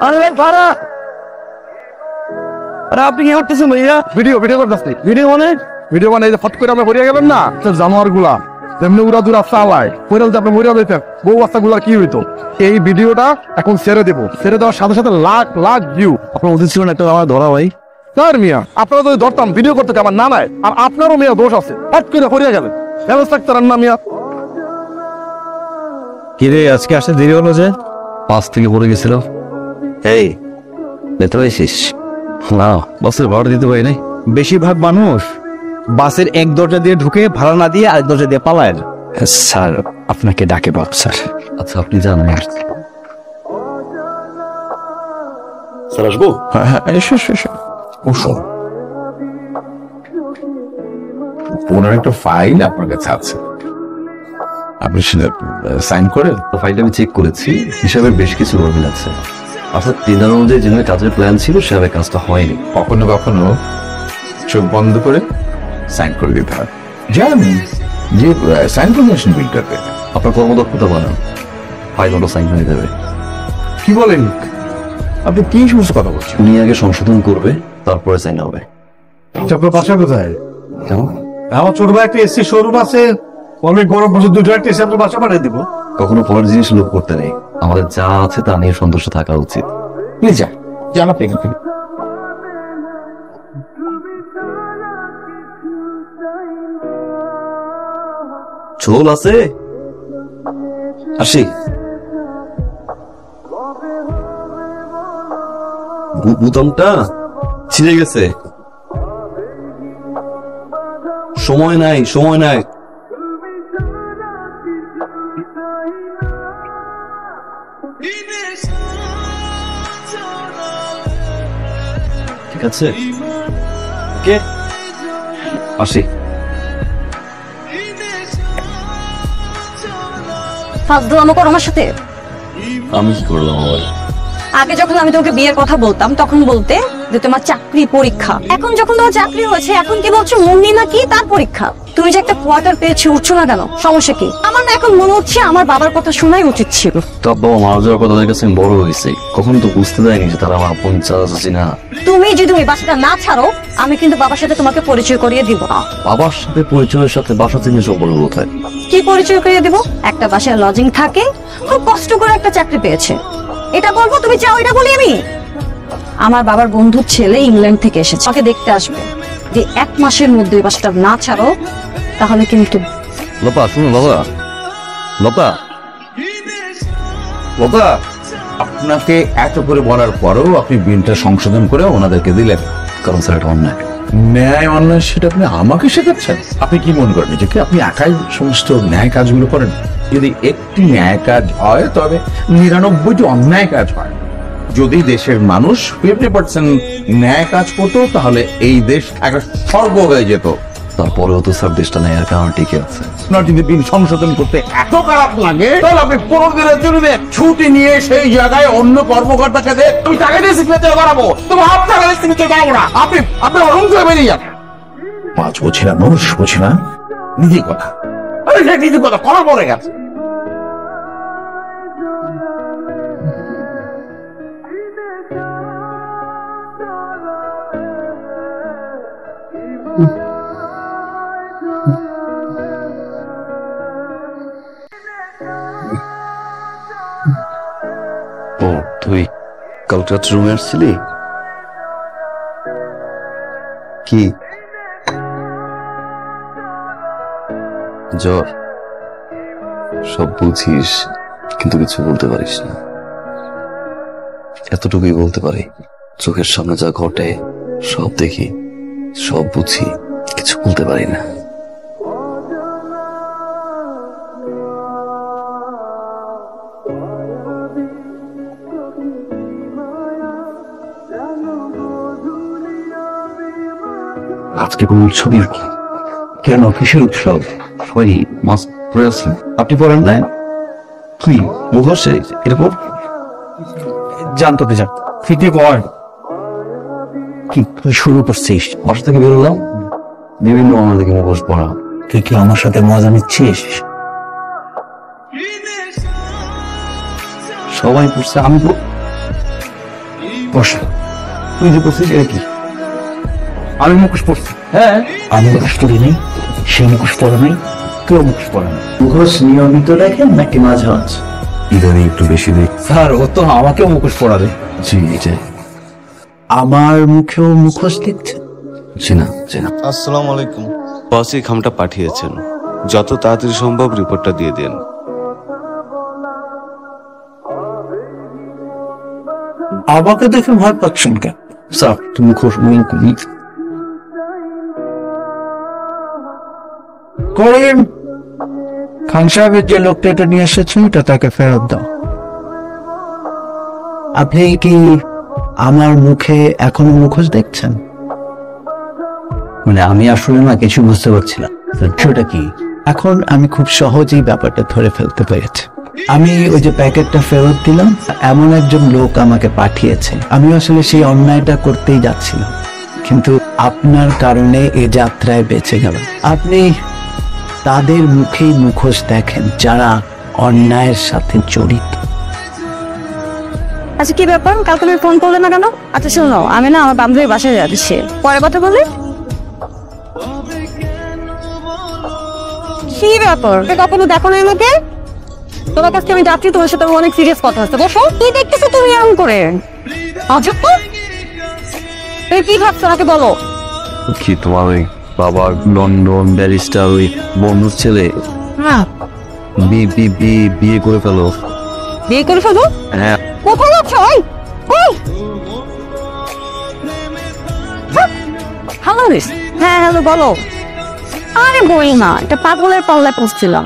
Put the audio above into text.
আরে ভাড়া, আরে আপনি কি করতেছেন ভাইয়া? ভিডিও করতেছি। ভিডিও মানে ফট করে আমরা পড়িয়া গেলেন না জানোয়ার গুলা তেমনি উড়া দুরা চালায় পড়ে আপনি মরিয়া যেতেন বউ বাচ্চা গুলা কি হইতো। এই ভিডিওটা এখন ছেড়ে দেবো, ছেড়ে দেওয়ার সাথে সাথে লাখ লাখ ভিউ। আপনার উচিত ছিল না একটা আমার ধরা ভাই। স্যার মিয়া, আপনারা যদি ধরতাম ভিডিও করতে আমার না নাই, আর আপনারও মিয়া দোষ আছে, ফট করে পড়িয়া গেলেন। ব্যবস্থা রাখতে না মিয়া। কিরে আজকে আসতে দেরি হলো যে? 5 থেকে পড়ে গেছিল। এই বেতন পাইছিস? না, বাসের ভাড়া দিতে পারি নাই। বেশিরভাগ মানুষ বাসের এক দরজা দিয়ে ঢুকে ভাড়া না দিয়ে আরেক দরজা দিয়ে পালায়। স্যার আপনাকে ডাকে বাপ স্যার। আচ্ছা আপনি জানেন স্যার আসবো? হ্যাঁ এসো এসো। ওনার একটা ফাইল আপনার কাছে আছে, আপনি সেটা সাইন করে। ফাইলটা আমি চেক করেছি, হিসাবে বেশ কিছু গরমিল আছে। অর্থাৎ দিনের অনুযায়ী যেভাবে কাজের প্ল্যান ছিল সেভাবে কাজটা হয়নি। কখনো কখনো চোখ বন্ধ করে সাইন করে দিতে হয়। জানি যে সাইন করে আসেন বিলটাতে। আপনার কর্মদক্ষতা বানান, ফাইল অটো সাইন হয়ে যাবে। কি বলেন আপনি? কি সমস্ত কথা বলছেন? উনি আগে সংশোধন করবে, তারপরে সাইন হবে। আপনার বাসা কোথায়? কেমন? আমার ছোট ভাই একটা এসি শোরুম আছে, অনেক গরম বছর দুটো একটা এসে আপনার বাসা পাঠিয়ে দিব। কখনো পরের জিনিস লোভ করতে নেই, আমাদের যা আছে তা নিয়ে সন্তুষ্ট থাকা উচিত। জানা পেয়ে ঝোল আছে, আসি। বুতামটা ছিঁড়ে গেছে, সময় নাই সময় নাই। ঠিক আছে, ওকে আসি। ফাজলামো করো আমার সাথে। আমি কি করলাম আবার? আগে যখন আমি তোমাকে বিয়ের কথা বলতাম তখন বলতে যে তোমার চাকরি পরীক্ষা, এখন যখন তোমার চাকরি হয়েছে এখন কি বলছো মুন্নি নাকি তার পরীক্ষা? তুমি যে একটা কোয়ার্টার পেয়েছো উঠছো না কেন? সমস্যা কি? আমার না এখন মনে হচ্ছে আমার বাবার কথা শোনাই উচিত ছিল। তো বাবা মারা যাওয়ার পর তাদের কাছে আমি বড় হয়েছি, কখনো তো বুঝতে দেয়নি যে তারা আমার আপন চাচি না। তুমি যদি ওই বাসাটা না ছাড়ো আমি কিন্তু বাবার সাথে তোমাকে পরিচয় করিয়ে দিব না। বাবার সাথে পরিচয়ের সাথে বাসা চিনে সম্পর্ক কোথায়? কি পরিচয় করিয়ে দিব? একটা বাসায় লজিং থাকে, খুব কষ্ট করে একটা চাকরি পেয়েছে, এটা বলবো? তুমি চাও এটা বলি আমি? আমার বাবার বন্ধুর ছেলে ইংল্যান্ড থেকে এসেছে, আমাকে দেখতে আসবে। যে 1 মাসের মধ্যে বাসাটা না ছাড়ো তাহলে কিন্তু। লতা শুনুন, লতা লতা লতা, আপনাকে এত করে বলার পরেও আপনি বিলটা সংশোধন করে ওনাদেরকে দিলেন। কারণ স্যার এটা অন্যায়। ন্যায় অন্যায় সেটা আপনি আমাকে শেখাচ্ছেন? আপনি কি মনে করেন নিজেকে আপনি একাই সমস্ত ন্যায় কাজগুলো করেন? যদি একটি ন্যায় কাজ হয় তবে 99টি অন্যায় কাজ হয়। যদি দেশের মানুষ 50% ন্যায় কাজ করতো তাহলে এই দেশ একটা স্বর্গ হয়ে যেত। তারপরেও তো স্যার দেশটা ন্যায়ের কারণে টিকে আছে। আপনার যদি বিল সংশোধন করতে এত খারাপ লাগে তাহলে আপনি 15 দিনের জন্য ছুটি নিয়ে সেই জায়গায় অন্য কর্মকর্তাকে দিয়ে তুমি টাকা দিয়ে সিগনেচার করাবো, তুমি হাত টাকা দিয়ে সিগনেচার করাবো না। আপনি অরুণ করে বেরিয়ে যান। মাছ বুঝি না, মানুষ বুঝি না, নিজের কথা। আরে সে নিজের কথা করা পড়ে গেছে। ও তুই কালকে রাত্রে রুমে আসছিলি? কি জ্বর? সব বুঝিস কিন্তু কিছু বলতে পারিস না। এতটুকুই বলতে পারি, চোখের সামনে যা ঘটে সব দেখি, সব বুঝি, কিছু বলতে পারি না। আজকে কোন উৎসব? কেন, কিসের উৎসব? সবাই মাস্ক পরে আছেন, আপনি পরেন না? তুই মুখে এরপর জানতো যান ফিতে কর কি তুই শুরু করছিস? বাসা থেকে বেরোলাম, বিভিন্ন আমাদেরকে মুখোশ পড়া। তুই কি আমার সাথে মজা নিচ্ছিস? সবাই পড়ছে, আমি বস। তুই যে পড়ছিস এটা কি? আমি মুখোশ পড়ছি। হ্যাঁ, আমি মুখোশ পড়ি নাই, সে মুখোশ পড়ে নাই, কেউ মুখোশ পড়ে না। মুখোশ নিয়মিত দেখেন নাকি মাঝে মাঝে? ইদানিং একটু বেশি দেখ। স্যার, ও তো আমাকেও মুখোশ পড়াবে। জি এটাই। আমার মুখেও মুখোশ দেখছে? চেনা চেনা। আসসালামু আলাইকুম। বস এই খামটা পাঠিয়েছেন, যত তাড়াতাড়ি সম্ভব রিপোর্টটা দিয়ে দেন। আমাকে দেখে ভয় পাচ্ছেন কেন? স্যার, তুমি মুখোশ করিম, খান সাহেবের যে লোকটা এটা নিয়ে এসেছেন এটা তাকে ফেরত দাও। আপনি কি আমার মুখে এখনো মুখোশ দেখছেন? মানে আমি আসলে না কিছু বুঝতে পারছি না। সেটা কি? এখন আমি খুব সহজেই ব্যাপারটা ধরে ফেলতে পেরেছি। আমি ওই যে প্যাকেটটা ফেরত দিলাম, এমন একজন লোক আমাকে পাঠিয়েছে। আমি আসলে সেই অন্যায়টা করতেই যাচ্ছিলাম, কিন্তু আপনার কারণে এই যাত্রায় বেঁচে গেল। আপনি তাদের মুখেই মুখোশ দেখেন যারা অন্যায়ের সাথে জড়িত। আচ্ছা, কি ব্যাপার? কালকে তুমি ফোন করলে না কেন? আচ্ছা শোনো, আমি না আমার বান্ধবীর বাসায় যাচ্ছি, পরে কথা বলি। কি ব্যাপার? কখনো দেখো না আমাকে? তোমার কাছে আমি যাচ্ছি, তোমার সাথে অনেক সিরিয়াস কথা আছে। বসো। কি দেখতেছো তুমি এরকম করে? আজব তো। তুমি কি ভাবছো আমাকে বলো? কি তোমার ওই বাবা লন্ডন ব্যারিস্টার ওই বন্ধুর ছেলে হ্যাঁ, বিয়ে করে ফেলো? বিয়ে করে ফেলো? হ্যাঁ। কোথায় যাচ্ছ? হ্যালো রিস। হ্যাঁ হ্যালো, বলো। আরে বই না, এটা পাগলের পাল্লায় পড়ছিলাম।